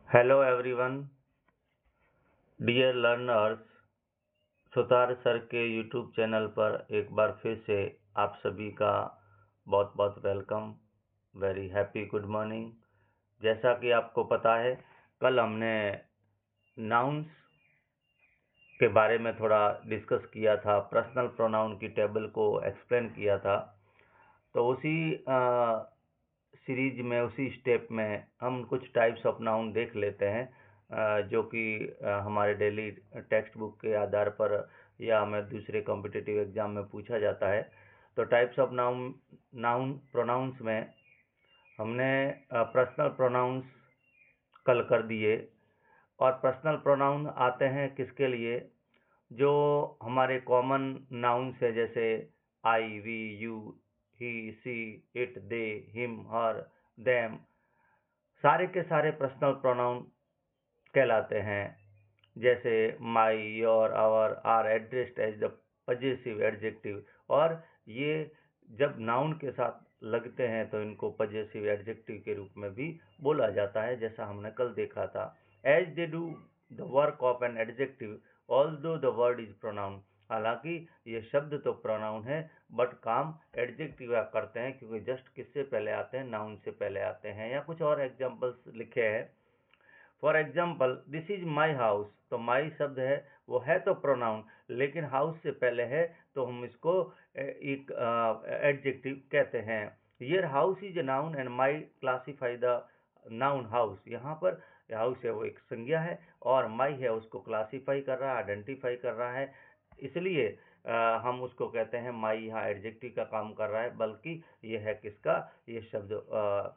Hello everyone, dear learners. Sutar sir के YouTube channel पर एक बार फिर से आप सभी का बहुत बहुत welcome. Very happy good morning. जैसा कि आपको पता है, कल हमने नाउन्स के बारे में थोड़ा डिस्कस किया था, पर्सनल प्रोनाउन की टेबल को एक्सप्लेन किया था। तो उसी सीरीज में, उसी स्टेप में हम कुछ टाइप्स ऑफ नाउन देख लेते हैं, जो कि हमारे डेली टेक्स्ट बुक के आधार पर या हमें दूसरे कॉम्पिटिटिव एग्जाम में पूछा जाता है। तो टाइप्स ऑफ नाउन प्रोनाउंस में हमने पर्सनल प्रोनाउंस कल कर दिए। और पर्सनल प्रोनाउन आते हैं किसके लिए? जो हमारे कॉमन नाउन्स है, जैसे I, we, you, he, she, it, they, him, her, them, सारे के सारे पर्सनल प्रोनाउन कहलाते हैं। जैसे my, your, our are addressed as the possessive adjective, और ये जब नाउन के साथ लगते हैं तो इनको पजेसिव एडजेक्टिव के रूप में भी बोला जाता है, जैसा हमने कल देखा था। As they do the work of an adjective although the word is pronoun. हालांकि ये शब्द तो प्रोनाउन है, बट काम एडजेक्टिव करते हैं, क्योंकि जस्ट किससे पहले आते हैं? नाउन से पहले आते हैं। या कुछ और एग्जाम्पल्स लिखे हैं। For example, this is my house. तो माई शब्द है, वो है तो प्रोनाउन, लेकिन हाउस से पहले है, तो हम इसको एक एडजेक्टिव कहते हैं। यर house is a noun and my classify the noun house. यहाँ पर हाउस है वो एक संज्ञा है, और माई है उसको क्लासीफाई कर रहा है, आइडेंटिफाई कर रहा है, इसलिए हम उसको कहते हैं माई। यहाँ एडजेक्टिव का काम कर रहा है, बल्कि ये है किसका? ये शब्द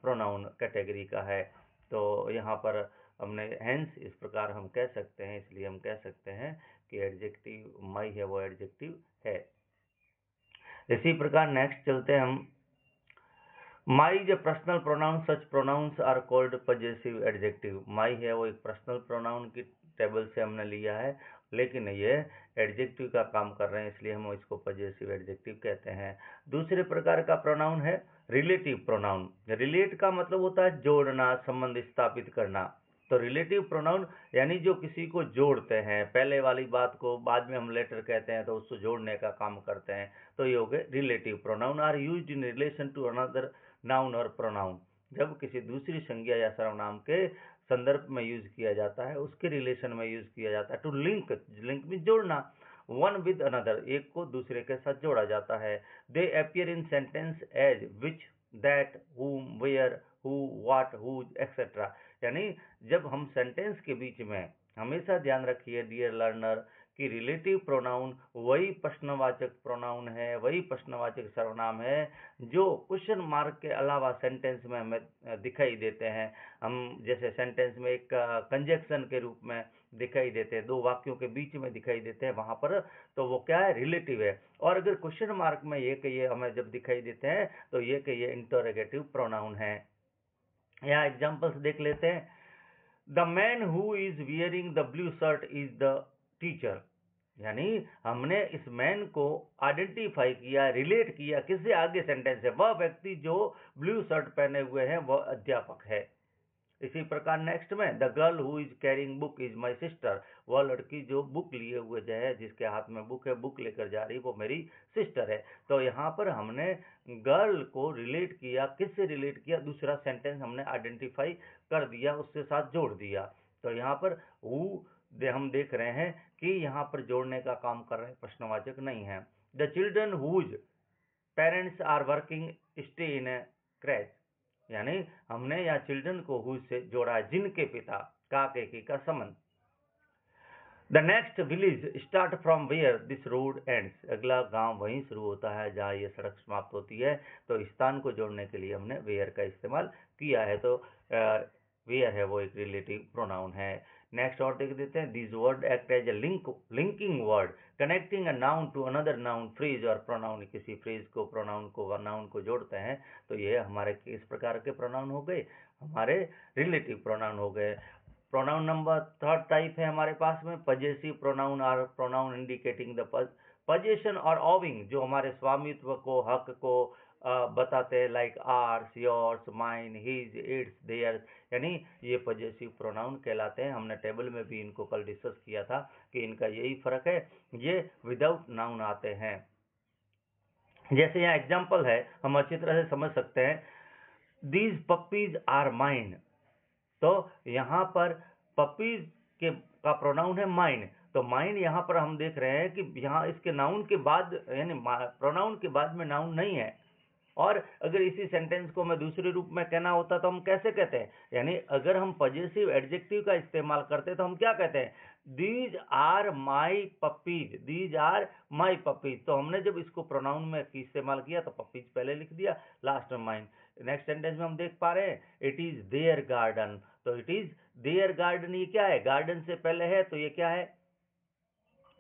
प्रोनाउन कैटेगरी का है। तो यहाँ पर हमने हेंस इस प्रकार हम कह सकते हैं, इसलिए हम कह सकते हैं कि एडजेक्टिव माई है वो एडजेक्टिव है। इसी प्रकार नेक्स्ट चलते हैं हम। My is a personal pronoun, such pronouns are called possessive adjective. My है वो एक पर्सनल प्रोनाउन की टेबल से हमने लिया है, लेकिन ये एडजेक्टिव का काम कर रहे हैं, इसलिए हम इसको पजेसिव एडजेक्टिव कहते हैं। दूसरे प्रकार का प्रोनाउन है रिलेटिव प्रोनाउन। रिलेट का मतलब होता है जोड़ना, संबंध स्थापित करना। तो रिलेटिव प्रोनाउन यानी जो किसी को जोड़ते हैं, पहले वाली बात को बाद में हम लेटर कहते हैं तो उसको जोड़ने का काम करते हैं, तो ये हो गए relative pronoun. Are used in relation to another noun और प्रोनाउन। जब किसी दूसरी संज्ञा या सर्वनाम के संदर्भ में यूज किया जाता है, उसके रिलेशन में यूज किया जाता है। टू लिंक, लिंक में जोड़ना, वन विद अनदर, एक को दूसरे के साथ जोड़ा जाता है। They appear in sentence as which, that, whom, where, who, what, whose, etcetera. यानी जब हम सेंटेंस के बीच में, हमेशा ध्यान रखिए डियर लर्नर, कि रिलेटिव प्रोनाउन वही प्रश्नवाचक प्रोनाउन है, वही प्रश्नवाचक सर्वनाम है जो क्वेश्चन मार्क के अलावा सेंटेंस में हमें दिखाई देते हैं। हम जैसे सेंटेंस में एक कंजक्शन के रूप में दिखाई देते हैं, दो वाक्यों के बीच में दिखाई देते हैं वहां पर, तो वो क्या है? रिलेटिव है। और अगर क्वेश्चन मार्क में ये कि ये हमें जब दिखाई देते हैं, तो ये कि ये इंटरोगेटिव प्रोनाउन है। यहाँ एग्जाम्पल्स देख लेते हैं। The man who is wearing the blue shirt is the teacher. यानी हमने इस मैन को आइडेंटिफाई किया, रिलेट किया, किससे? आगे सेंटेंस है, वह व्यक्ति जो ब्लू शर्ट पहने हुए हैं वह अध्यापक है। इसी प्रकार नेक्स्ट में, the girl who is carrying book is my sister. वह लड़की जो बुक लिए हुए है, जिसके हाथ में बुक है, बुक लेकर जा रही, वो मेरी सिस्टर है। तो यहाँ पर हमने गर्ल को रिलेट किया, किससे रिलेट किया? दूसरा सेंटेंस हमने आइडेंटिफाई कर दिया, उसके साथ जोड़ दिया। तो यहाँ पर हु हम देख रहे हैं कि यहाँ पर जोड़ने का काम कर रहे हैं, प्रश्नवाचक नहीं है। The children whose parents are working stay in a creche. यानी हमने यहाँ चिल्ड्रन को हुज से जोड़ा है, जिनके पिता काके का संबंध। The next village start from where this road ends. अगला गांव वहीं शुरू होता है जहां ये सड़क समाप्त होती है। तो स्थान को जोड़ने के लिए हमने वेयर का इस्तेमाल किया है। तो वेयर है वो एक रिलेटिव प्रोनाउन है। नेक्स्ट और देख देते हैं। This word act as a linking word connecting a noun to another noun, phrase और प्रोनाउन। किसी फ्रेज को, प्रोनाउन को, नाउन को जोड़ते हैं, तो ये हमारे किस प्रकार के प्रोनाउन हो गए? हमारे रिलेटिव प्रोनाउन हो गए। प्रोनाउन नंबर थर्ड टाइप है हमारे पास में पजेसिव प्रोनाउन और प्रोनाउन इंडिकेटिंग द पोजीशन और ओविंग, जो हमारे स्वामित्व को, हक को बताते हैं, like ours, yours, mine, his, its, theirs, यानी ये पजेसिव प्रोनाउन कहलाते हैं। हमने टेबल में भी इनको कल डिस्कस किया था कि इनका यही फर्क है, ये विदाउट नाउन आते हैं। जैसे यहाँ एग्जाम्पल है, हम अच्छी तरह से समझ सकते हैं, दीज पप्पीज आर माइन। तो यहाँ पर पपीज के का प्रोनाउन है माइन, तो माइन यहाँ पर हम देख रहे हैं कि यहाँ इसके नाउन के बाद, यानी प्रोनाउन के बाद में नाउन नहीं है। और अगर इसी सेंटेंस को मैं दूसरे रूप में कहना होता तो हम कैसे कहते हैं, यानी अगर हम पजेसिव एडजेक्टिव का इस्तेमाल करते तो हम क्या कहते हैं, these are my puppies, these are my puppies. तो हमने जब इसको प्रोनाउन में इस्तेमाल किया तो पपीज पहले लिख दिया, लास्ट में माइन। नेक्स्ट सेंटेंस में हम देख पा रहे हैं, इट इज देयर गार्डन, तो इट इज देयर गार्डन, ये क्या है, गार्डन से पहले है, तो ये क्या है,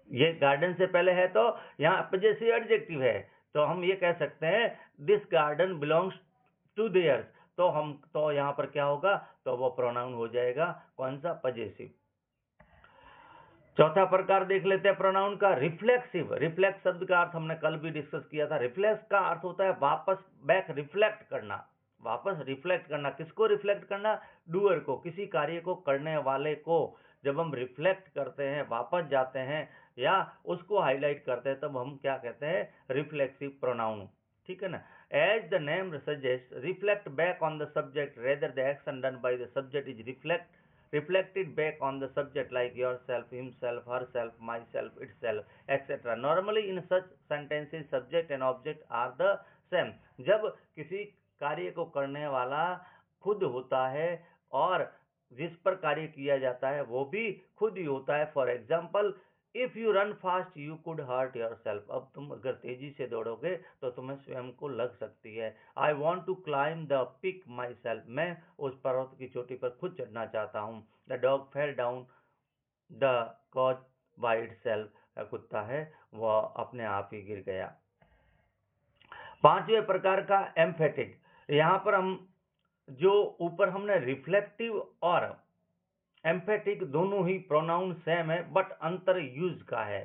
ये गार्डन से पहले है, तो यहाँ पजेसिव एडजेक्टिव है। तो हम ये कह सकते हैं, this garden belongs to theirs. तो यहाँ पर क्या होगा, तो वो प्रोनाउन हो जाएगा कौन सा, पजेसिव। चौथा प्रकार देख लेते हैं प्रोनाउन का, रिफ्लेक्सिव। रिफ्लेक्स शब्द का अर्थ हमने कल भी डिस्कस किया था। रिफ्लेक्स का अर्थ होता है वापस, बैक रिफ्लेक्ट करना, वापस रिफ्लेक्ट करना। किसको रिफ्लेक्ट करना, डूअर को, किसी कार्य को करने वाले को। जब हम रिफ्लेक्ट करते हैं, वापस जाते हैं या उसको हाईलाइट करते हैं, तब हम क्या कहते हैं, रिफ्लेक्सिव प्रोनाउन। ठीक है ना। As the name suggest, reflect back on the subject rather the action done by the subject is reflected back on the subject, like yourself, himself, herself, myself, itself, etc. Normally in such sentences subject and object are the same. जब किसी कार्य को करने वाला खुद होता है और जिस पर कार्य किया जाता है वो भी खुद ही होता है। For example, if you run fast you could hurt yourself. अब तुम अगर तेजी से दौड़ोगे तो तुम्हें स्वयं को लग सकती है। I want to climb the peak myself, मैं उस पर्वत की चोटी पर खुद चढ़ना चाहता हूँ। The dog fell down the cause by it self, कुत्ता है वह अपने आप ही गिर गया। पांचवें प्रकार का एम्फेटिक। यहाँ पर हम जो ऊपर हमने रिफ्लेक्टिव और एम्फेटिक दोनों ही प्रोनाउन सेम है, बट अंतर यूज का है।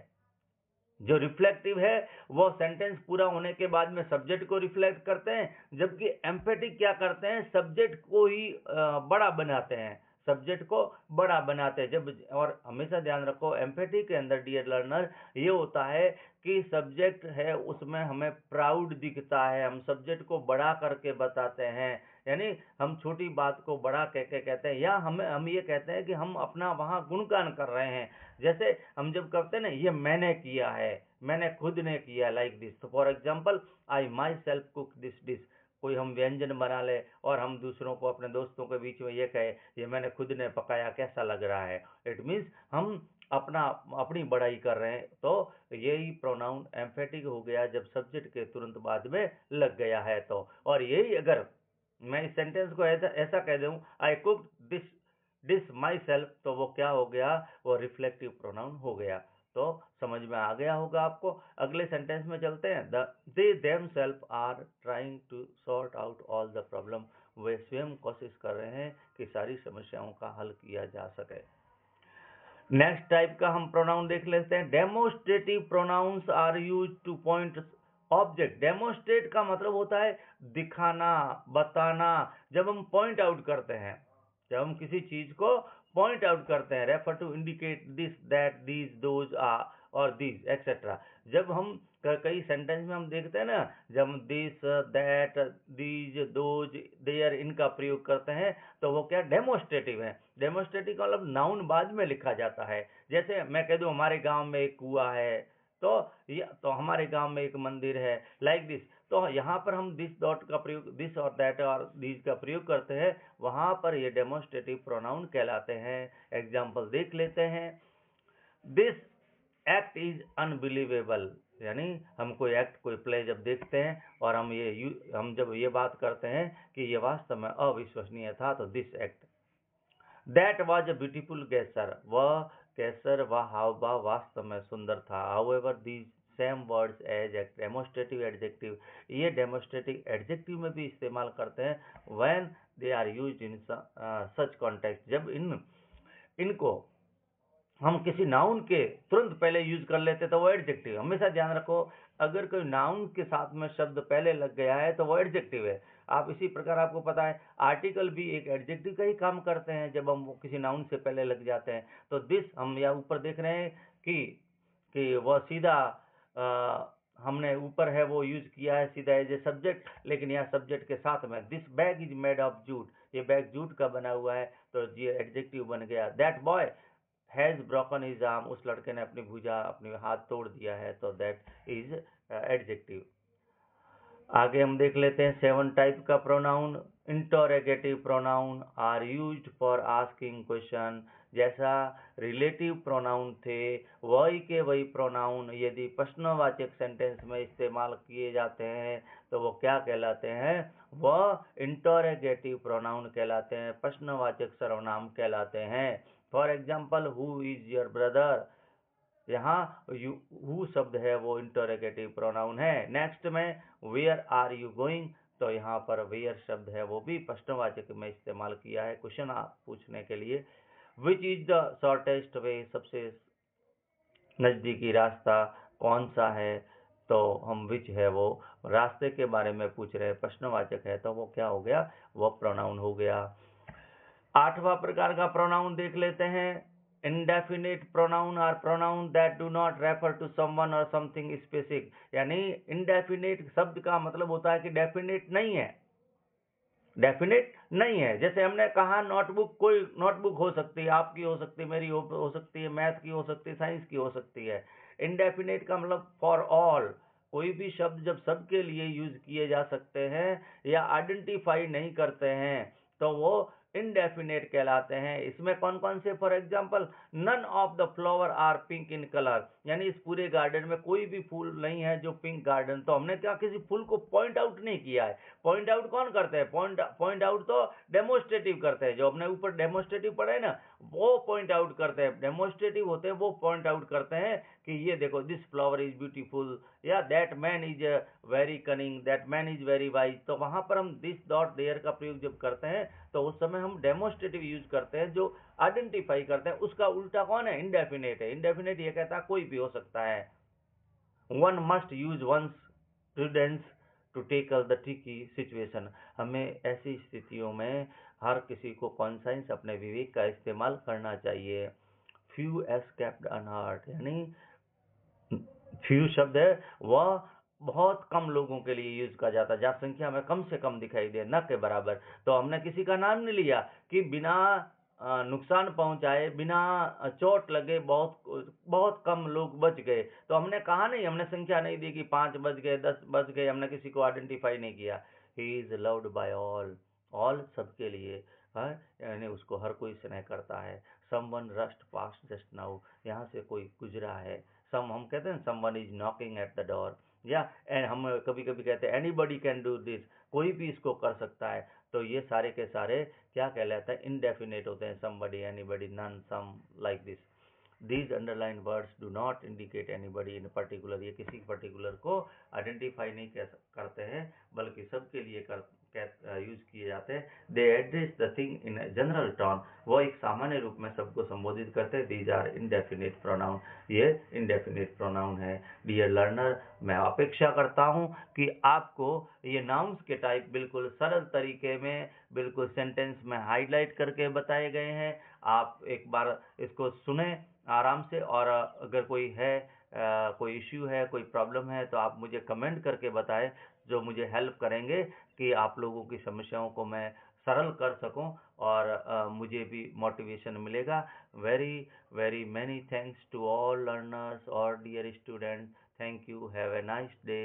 जो रिफ्लेक्टिव है वो सेंटेंस पूरा होने के बाद में सब्जेक्ट को रिफ्लेक्ट करते हैं, जबकि एम्फेटिक क्या करते हैं, सब्जेक्ट को ही बड़ा बनाते हैं, सब्जेक्ट को बड़ा बनाते हैं। जब, और हमेशा ध्यान रखो एम्फेटिक के अंदर डियर लर्नर, ये होता है कि सब्जेक्ट है उसमें हमें प्राउड दिखता है, हम सब्जेक्ट को बड़ा करके बताते हैं, यानी हम छोटी बात को बड़ा कह के कहते हैं, या हम ये कहते हैं कि हम अपना वहां गुणगान कर रहे हैं। जैसे हम जब करते हैं ना, ये मैंने किया है, मैंने खुद ने किया, लाइक दिस। तो for example, I my self cook this dish. कोई हम व्यंजन बना ले और हम दूसरों को, अपने दोस्तों के बीच में ये कहे, ये मैंने खुद ने पकाया, कैसा लग रहा है। इट मीन्स हम अपनी बड़ाई कर रहे हैं। तो यही प्रोनाउन एम्फेटिक हो गया जब सब्जेक्ट के तुरंत बाद में लग गया है। तो और यही अगर मैं इस सेंटेंस को ऐसा कह दूं, I cook this my self, तो वो क्या हो गया, वो रिफ्लेक्टिव प्रोनाउन हो गया। तो समझ में आ गया होगा आपको। अगले सेंटेंस में चलते हैं। They themselves are trying to sort out all the problem, वे स्वयं कोशिश कर रहे हैं कि सारी समस्याओं का हल किया जा सके। नेक्स्ट टाइप का हम प्रोनाउन देख लेते हैं। Demonstrative pronouns are use to point object. Demonstrate का मतलब होता है दिखाना, बताना। जब हम पॉइंट आउट करते हैं, जब हम किसी चीज को पॉइंट आउट करते हैं, refer to, indicate, this, that, these, those, और दीज, एक्सेट्रा। जब हम कई सेंटेंस में हम देखते हैं ना, जब हम this, that, these, those, there इनका प्रयोग करते हैं, तो वो क्या, डेमोस्ट्रेटिव है। डेमोस्ट्रेटिव का मतलब नाउन बाद में लिखा जाता है। जैसे मैं कह दूं हमारे गांव में एक कुआं है, तो हमारे गांव में एक मंदिर है, लाइक दिस। तो यहाँ पर हम दिस डॉट का प्रयोग, दिस और दैट और दीज का प्रयोग करते हैं, वहां पर ये डेमोस्ट्रेटिव प्रोनाउन कहलाते हैं। एग्जाम्पल देख लेते हैं। दिस एक्ट इज अनबिलीवेबल, यानी हम कोई एक्ट, कोई प्ले जब देखते हैं और हम जब ये बात करते हैं कि ये वास्तव में अविश्वसनीय था, तो this act. That was a beautiful gesture, वह केसर व हावभाव वास्तव में सुंदर था। However these same words as demonstrative adjective, ये डेमोस्ट्रेटिव एडजेक्टिव में भी इस्तेमाल करते हैं when they are used in such context, जब इनको हम किसी नाउन के तुरंत पहले यूज कर लेते तो वो एडजेक्टिव। हमेशा ध्यान रखो, अगर कोई नाउन के साथ में शब्द पहले लग गया है तो वो एडजेक्टिव है। आप इसी प्रकार आपको पता है आर्टिकल भी एक एडजेक्टिव का ही काम करते हैं जब हम वो किसी नाउन से पहले लग जाते हैं। तो दिस हम यहाँ ऊपर देख रहे हैं कि वह सीधा हमने ऊपर है वो यूज किया है सीधा एज ए सब्जेक्ट, लेकिन यहाँ सब्जेक्ट के साथ में this bag is made of jute, ये बैग जूट का बना हुआ है तो ये एडजेक्टिव बन गया। That boy has broken his arm, उस लड़के ने अपनी भुजा अपनी हाथ तोड़ दिया है, तो दैट इज एडजेक्टिव। आगे हम देख लेते हैं 7 टाइप का प्रोनाउन। Interrogative pronoun are used for asking question. जैसा रिलेटिव प्रोनाउन थे वही के वही प्रोनाउन यदि प्रश्नवाचक सेंटेंस में इस्तेमाल किए जाते हैं तो वो क्या कहलाते हैं, वह इंटरोगेटिव प्रोनाउन कहलाते हैं, प्रश्नवाचक सर्वनाम कहलाते हैं। For example, who is your brother, यहाँ हु शब्द है वो इंटरोगेटिव प्रोनाउन है। नेक्स्ट में वेयर आर यू गोइंग, तो यहाँ पर वेयर शब्द है वो भी प्रश्नवाचक में इस्तेमाल किया है क्वेश्चन पूछने के लिए। विच इज द शॉर्टेस्ट वे, सबसे नजदीकी रास्ता कौन सा है, तो हम विच है वो रास्ते के बारे में पूछ रहे हैं, प्रश्नवाचक है तो वो क्या हो गया, वो प्रोनाउन हो गया। 8वां प्रकार का प्रोनाउन देख लेते हैं। Indefinite pronoun are pronoun that do not refer to someone और समथिंग स्पेसिफिक। यानी इंडेफिनिट शब्द का मतलब होता है कि डेफिनेट नहीं है, डेफिनेट नहीं है। जैसे हमने कहा नोटबुक, कोई नोटबुक हो सकती है, आपकी हो सकती है, मेरी हो सकती है, मैथ की हो सकती है, साइंस की हो सकती है। इंडेफिनेट का मतलब फॉर ऑल, कोई भी शब्द जब सबके लिए यूज किए जा सकते हैं या आइडेंटिफाई नहीं करते हैं तो वो इनडेफिनेट कहलाते हैं। इसमें कौन कौन से, for example, none of the flower are pink in colour, यानी इस पूरे गार्डन में कोई भी फूल नहीं है जो पिंक गार्डन, तो हमने क्या किसी फूल को पॉइंट आउट नहीं किया है। पॉइंट आउट कौन करते हैं, पॉइंट आउट तो डेमोस्ट्रेटिव करते हैं, जो हमने ऊपर डेमोस्ट्रेटिव पढ़ा है ना, वो पॉइंट आउट करते हैं, डेमोस्ट्रेटिव होते हैं, वो पॉइंट आउट करते हैं कि ये देखो दिस फ्लावर इज ब्यूटीफुल, या that man is very cunning, that man is very wise. तो वहां पर हम दिस डॉट देयर का प्रयोग जब करते हैं तो उस समय हम डेमोस्ट्रेटिव यूज करते हैं, जो आइडेंटिफाई करते हैं। उसका उल्टा कौन है, इंडेफिनेट है। इंडेफिनेट ये कहता है कोई भी हो सकता है। One must use one's prudence to tackle the tricky situation, हमें ऐसी स्थितियों में हर किसी को कॉन्साइंस, अपने विवेक का इस्तेमाल करना चाहिए। फ्यू एस्केप्ड अनहर्ट, यानी फ्यू शब्द है वह बहुत कम लोगों के लिए यूज किया जाता है, जहाँ संख्या में कम से कम दिखाई दे, न के बराबर। तो हमने किसी का नाम नहीं लिया कि बिना नुकसान पहुंचाए, बिना चोट लगे बहुत बहुत कम लोग बच गए, तो हमने कहा नहीं, हमने संख्या नहीं दी कि 5 बच गए, 10 बच गए, हमने किसी को आइडेंटिफाई नहीं किया। He is loved by all, all सबके लिए है, यानी उसको हर कोई स्नेह करता है। Someone rust past just now, यहाँ से कोई गुजरा है। हम कहते हैं someone is knocking at the door, या हम कभी कभी कहते हैं एनीबडी कैन डू दिस, कोई भी इसको कर सकता है। तो ये सारे के सारे क्या कहलाते हैं, इनडेफिनेट होते हैं। Somebody, anybody, none, some, like this. These underline words do not indicate anybody in particular, ये किसी पर्टिकुलर को आइडेंटिफाई नहीं करते हैं, बल्कि सबके लिए यूज किए जाते हैं। They address the thing in general term, वो एक सामान्य रूप में सबको संबोधित करते हैं। दीज आर इनडेफिनिट प्रोनाउन, ये इनडेफिनिट प्रोनाउन है। डियर लर्नर, मैं अपेक्षा करता हूं कि आपको ये नाउन्स के टाइप बिल्कुल सरल तरीके में, बिल्कुल सेंटेंस में हाईलाइट करके बताए गए हैं। आप एक बार इसको सुने आराम से, और अगर कोई है कोई इश्यू है, कोई प्रॉब्लम है, तो आप मुझे कमेंट करके बताएं, जो मुझे हेल्प करेंगे कि आप लोगों की समस्याओं को मैं सरल कर सकूं, और मुझे भी मोटिवेशन मिलेगा। Very very many thanks to all learners और dear students. Thank you, have a nice day.